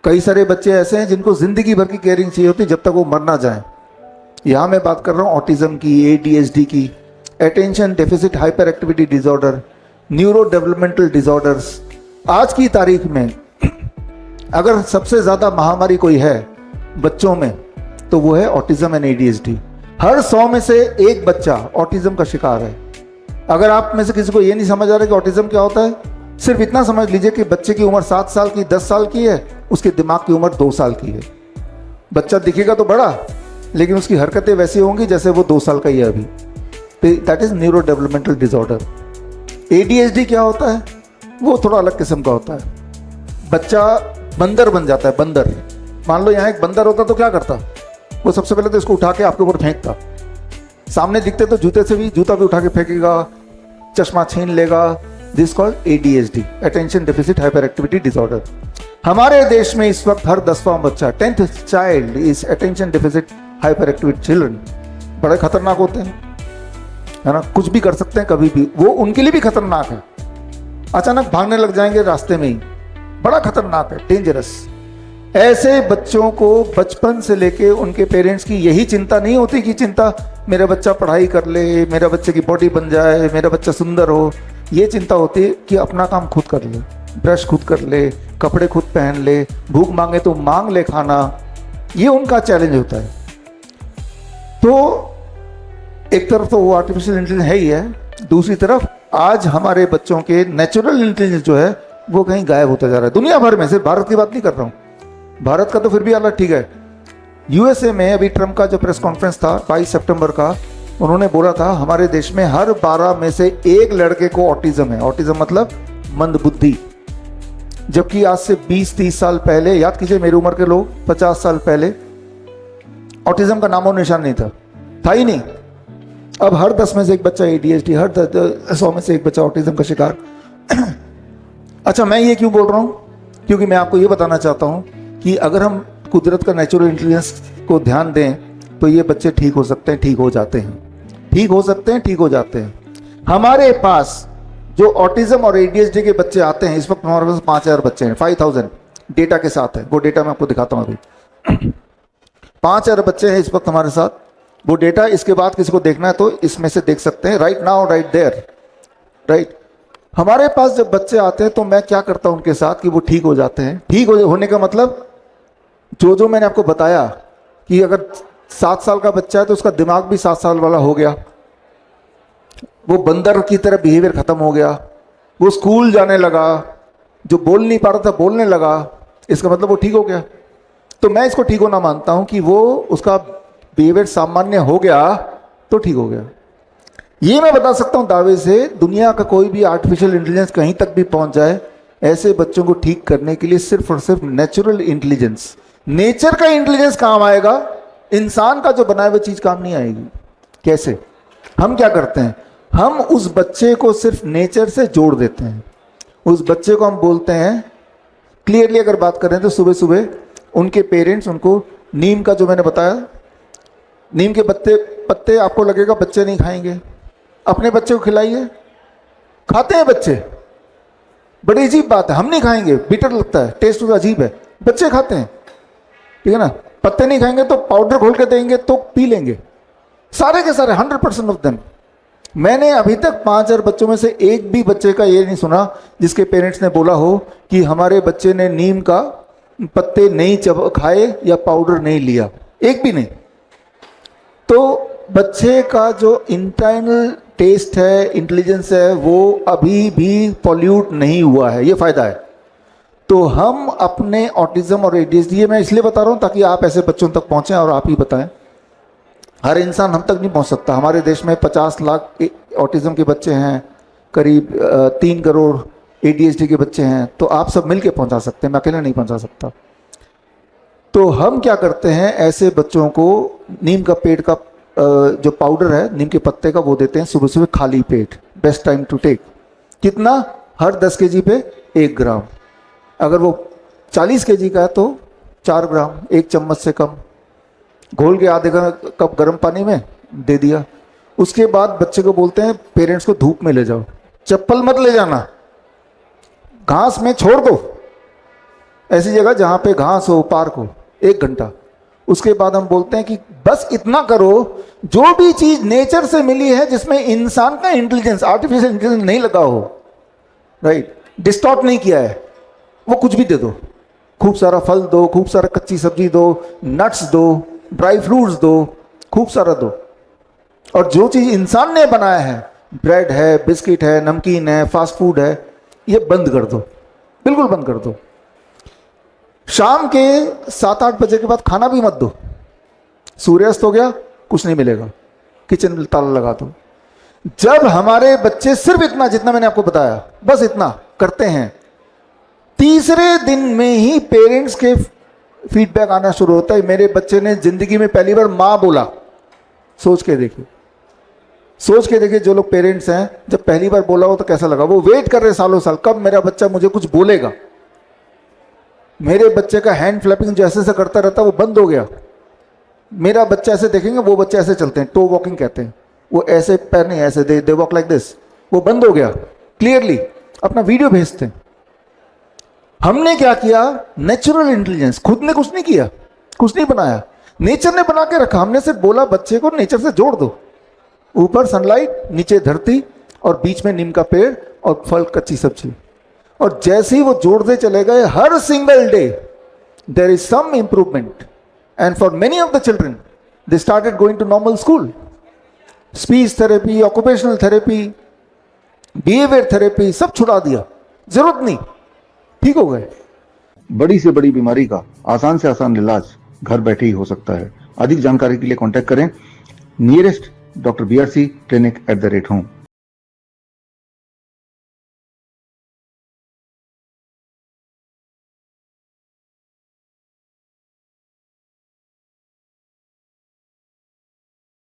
कई सारे बच्चे ऐसे हैं जिनको जिंदगी भर की केयरिंग चाहिए होती है जब तक वो मर ना जाए। यहाँ मैं बात कर रहा हूँ ऑटिज्म की, ADHD की, attention deficit hyper activity disorder, neuro developmental disorders. आज की तारीख में अगर सबसे ज़्यादा महामारी कोई है बच्चों में तो वो है ऑटिज्म एंड ADHD। हर 100 में से एक बच्चा ऑटिज्म का शिकार है। अगर आप में से किसी को ये नहीं समझ आ रहा कि ऑटिज्म क्या होता है, सिर्फ इतना समझ लीजिए कि बच्चे की उम्र 7 साल की, 10 साल की है, उसके दिमाग की उम्र 2 साल की है। बच्चा दिखेगा तो बड़ा, लेकिन उसकी हरकतें वैसी होंगी जैसे वो 2 साल का ही है अभी। That is neuro developmental disorder. ADHD क्या होता है? वो थोड़ा अलग किस्म का होता है। बच्चा बंदर बन जाता है, बंदर। मान लो यहाँ एक बंदर होता तो क्या करता? वो सबसे पहले तो इसको उठा के आपके ऊपर फेंकता। सामने दिखते तो जूता भी उठा के फेंकेगा, चश्मा छीन लेगा। This called ADHD, attention deficit hyper activity disorder. हमारे देश में इस वक्त हर 10वां बच्चा, 10th child is attention deficit hyper activity children. बड़े खतरनाक होते हैं, है ना, कुछ भी कर सकते हैं कभी भी। वो उनके लिए भी खतरनाक है। अचानक भागने लग जाएंगे रास्ते में ही, बड़ा खतरनाक है, डेंजरस। ऐसे बच्चों को बचपन से लेके उनके पेरेंट्स की यही चिंता नहीं होती कि चिंता मेरा बच्चा पढ़ाई कर ले, मेरा बच्चे की बॉडी बन जाए, मेरा बच्चा सुंदर हो। ये चिंता होती है कि अपना काम खुद कर ले, ब्रश खुद कर ले, कपड़े खुद पहन ले, भूख मांगे तो मांग ले खाना। ये उनका चैलेंज होता है। तो एक तरफ तो वो आर्टिफिशियल इंटेलिजेंस है ही है, दूसरी तरफ आज हमारे बच्चों के नेचुरल इंटेलिजेंस जो है वो कहीं गायब होता जा रहा है दुनिया भर में। सिर्फ भारत की बात नहीं कर रहा हूँ, भारत का तो फिर भी अलग ठीक है। USA में अभी ट्रम्प का जो प्रेस कॉन्फ्रेंस था 22 सितंबर का, उन्होंने बोला था हमारे देश में हर 12 में से एक लड़के को ऑटिज्म है। ऑटिज्म मतलब मंदबुद्धि। जबकि आज से 20-30 साल पहले, याद कीजिए मेरी उम्र के लोग, 50 साल पहले ऑटिज्म का नामो निशान नहीं था ही नहीं। अब हर 10 में से एक बच्चा ADHD, हर 100 में से एक बच्चा ऑटिज्म का शिकार। अच्छा, मैं ये क्यों बोल रहा हूँ? क्योंकि मैं आपको ये बताना चाहता हूँ कि अगर हम कुदरत का नेचुरल इंटेलिजेंस को ध्यान दें तो ये बच्चे ठीक हो सकते हैं, ठीक हो जाते हैं, ठीक हो सकते हैं, ठीक हो जाते हैं। हमारे पास जो ऑटिज्म और ADHD के बच्चे आते हैं, इस वक्त हमारे पास 5000 बच्चे हैं, 5000 डेटा के साथ है। वो डेटा मैं आपको दिखाता हूँ अभी। 5000 बच्चे हैं इस वक्त हमारे साथ। वो डेटा इसके बाद किसी को देखना है तो इसमें से देख सकते हैं, right now, right there, right. हमारे पास जब बच्चे आते हैं तो मैं क्या करता हूं उनके साथ कि वो ठीक हो जाते हैं। ठीक होने का मतलब जो मैंने आपको बताया कि अगर 7 साल का बच्चा है तो उसका दिमाग भी 7 साल वाला हो गया, वो बंदर की तरह बिहेवियर खत्म हो गया, वो स्कूल जाने लगा, जो बोल नहीं पा रहा था बोलने लगा, इसका मतलब वो ठीक हो गया। तो मैं इसको ठीक होना मानता हूं कि वो उसका बिहेवियर सामान्य हो गया तो ठीक हो गया। ये मैं बता सकता हूं दावे से, दुनिया का कोई भी आर्टिफिशियल इंटेलिजेंस कहीं तक भी पहुंच जाए, ऐसे बच्चों को ठीक करने के लिए सिर्फ और सिर्फ नेचुरल इंटेलिजेंस, नेचर का इंटेलिजेंस काम आएगा। इंसान का जो बनाया हुआ चीज काम नहीं आएगी। कैसे? हम क्या करते हैं, हम उस बच्चे को सिर्फ नेचर से जोड़ देते हैं। उस बच्चे को हम बोलते हैं, क्लियरली अगर बात करें तो सुबह सुबह उनके पेरेंट्स उनको नीम का, जो मैंने बताया, नीम के पत्ते आपको लगेगा बच्चे नहीं खाएंगे, अपने बच्चे को खिलाइए, खाते हैं बच्चे। बड़ी अजीब बात है, हम नहीं खाएंगे, बिटर लगता है, टेस्ट तो अजीब है, बच्चे खाते हैं, ठीक है ना। पत्ते नहीं खाएंगे तो पाउडर घोल के देंगे तो पी लेंगे, सारे के सारे 100% ऑफ देम। मैंने अभी तक 5000 बच्चों में से एक भी बच्चे का ये नहीं सुना जिसके पेरेंट्स ने बोला हो कि हमारे बच्चे ने नीम का पत्ते नहीं खाए या पाउडर नहीं लिया, एक भी नहीं। तो बच्चे का जो इंटरनल टेस्ट है, इंटेलिजेंस है, वो अभी भी पॉल्यूट नहीं हुआ है, ये फायदा है। तो हम अपने ऑटिज्म और ADHD, ये मैं इसलिए बता रहा हूँ ताकि आप ऐसे बच्चों तक पहुँचें और आप ही बताएं। हर इंसान हम तक नहीं पहुँच सकता। हमारे देश में 50 लाख ऑटिज्म के बच्चे हैं, करीब 3 करोड़ ADHD के बच्चे हैं, तो आप सब मिल के पहुँचा सकते हैं, मैं अकेले नहीं पहुँचा सकता। तो हम क्या करते हैं, ऐसे बच्चों को नीम का पेड़ का जो पाउडर है, नीम के पत्ते का, वो देते हैं सुबह सुबह खाली पेट। Best time to take. कितना? हर 10 kg पे 1 ग्राम। अगर वो 40 kg का है तो 4 ग्राम, 1 चम्मच से कम, घोल के आधे कप गर्म पानी में दे दिया। उसके बाद बच्चे को बोलते हैं, पेरेंट्स को धूप में ले जाओ, चप्पल मत ले जाना, घास में छोड़ दो, ऐसी जगह जहाँ पे घास हो, पार्क हो, 1 घंटा। उसके बाद हम बोलते हैं कि बस इतना करो, जो भी चीज नेचर से मिली है जिसमें इंसान का इंटेलिजेंस, आर्टिफिशियल इंटेलिजेंस नहीं लगा हो, राइट, डिस्टॉर्ट नहीं किया है, वो कुछ भी दे दो। खूब सारा फल दो, खूब सारा कच्ची सब्जी दो, नट्स दो, ड्राई फ्रूट्स दो, खूब सारा दो। और जो चीज इंसान ने बनाया है, ब्रेड है, बिस्किट है, नमकीन है, फास्ट फूड है, ये बंद कर दो, बिल्कुल बंद कर दो। शाम के 7-8 बजे के बाद खाना भी मत दो। सूर्यास्त हो गया, कुछ नहीं मिलेगा, किचन में ताला लगा दो। जब हमारे बच्चे सिर्फ इतना, जितना मैंने आपको बताया, बस इतना करते हैं, तीसरे दिन में ही पेरेंट्स के फीडबैक आना शुरू होता है, मेरे बच्चे ने जिंदगी में पहली बार मां बोला। सोच के देखिए, सोच के देखिए, जो लोग पेरेंट्स हैं, जब पहली बार बोला हो तो कैसा लगा। वो वेट कर रहे सालों साल, कब मेरा बच्चा मुझे कुछ बोलेगा। मेरे बच्चे का हैंड फ्लैपिंग जो ऐसे करता रहता वो बंद हो गया। मेरा बच्चा ऐसे देखेंगे, वो बच्चे ऐसे चलते हैं, टो वॉकिंग कहते हैं, वो ऐसे पैर नहीं, ऐसे दे वॉक लाइक दिस, वो बंद हो गया क्लियरली। अपना वीडियो भेजते हैं। हमने क्या किया, नेचुरल इंटेलिजेंस, खुद ने कुछ नहीं किया, कुछ नहीं बनाया, नेचर ने बना के रखा। हमने सिर्फ बोला बच्चे को नेचर से जोड़ दो, ऊपर सनलाइट, नीचे धरती, और बीच में नीम का पेड़ और फल, कच्ची सब्जी। और जैसे ही वो जोड़ते चले गए, हर single day there is some improvement. And for many of the children they started going to normal school. Speech therapy, occupational therapy, behaviour therapy सब छुड़ा दिया, जरूरत नहीं, ठीक हो गए। बड़ी से बड़ी बीमारी का आसान से आसान इलाज घर बैठे ही हो सकता है। अधिक जानकारी के लिए कांटेक्ट करें nearest doctor BRC clinic @home।